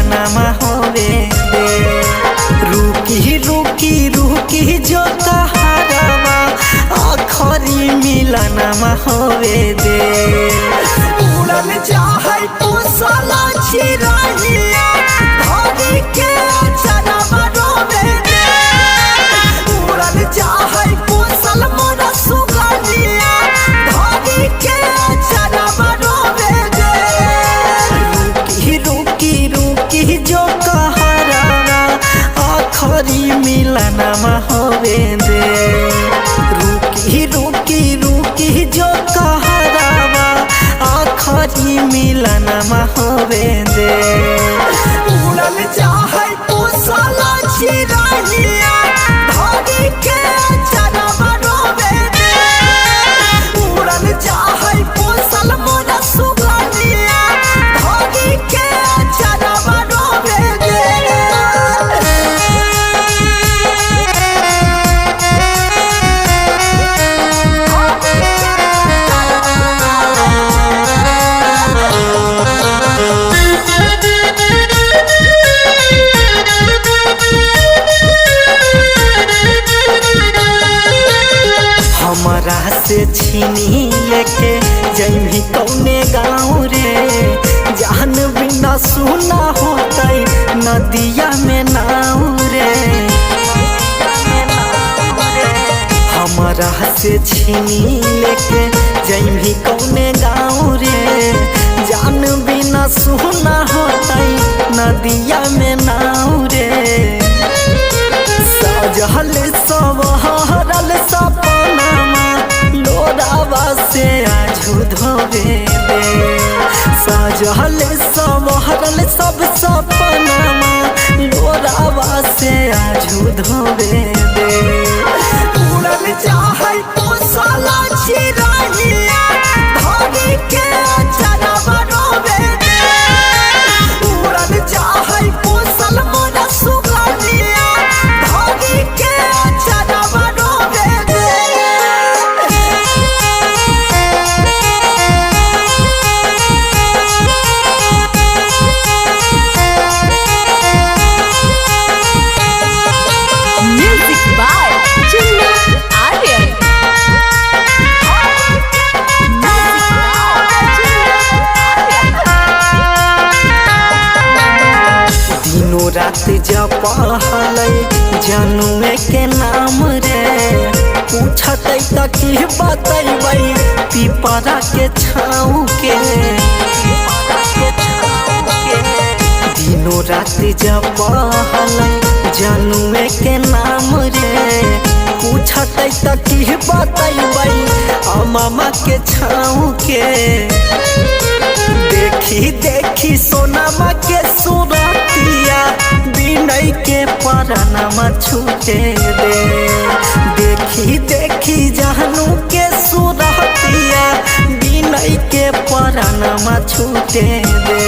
मिलनमा होवे दे। रुकी रुकी रुकी जो तहारवा आखरी मिलनमा होवे दे। उड़ल चाहे तो साला चिराइया धरी के चरवा रोवे दे। उड़ल चाहे तो सलमोन सुगनिया धरी के चरवा रोवे दे। रुकी रुकी रुकी जो कहरावा आखरी मिलनमा होवे दे। रुकी रुकी रुकी जो कहरावा आखरी मिलनमा होवे दे। उड़ल चाहे तो साला चिराइया धरी के चरवा रोवे दे। उड़ल चाहे तो सलमोन सुगनिया धरी के चरवा रोवे दे। हमरा से छीनी लेके जइमी कौने गाँव रे। जान बिना सुना होतई नदिया में नाव रे। हमरा से छीनी लेके जइमी कौने गाँव रे। जान बिना सुना होतई नदिया में नाव रे। सजल सवरल सपनामा लोरावा से आजू धोवे दे। सजल सवरल सब सपनामा लोरावा से आजू धोवे दे। उड़ल चाहे तो साला चिराइया धरी के चरवा रोवे दे। उड़ल चाहे तो सलमोन सुगनिया धरी के चरवा रोवे दे। Music by Chinna Aryan. दिनों रात जपहलै जनुए के नाम रे। पूछतै त की बतैबै पिपरा के छाँव के। दिनों रात जपहलै जनुए के नाम रे। पूछतै त की बतैबै अमामा के छाँव के। देखी देखी सोनामा के सूरतिया बिनय के परनमा छूटे दे। देखी देखी जहनू के सूरतिया बिनय के परनमा छूटे दे।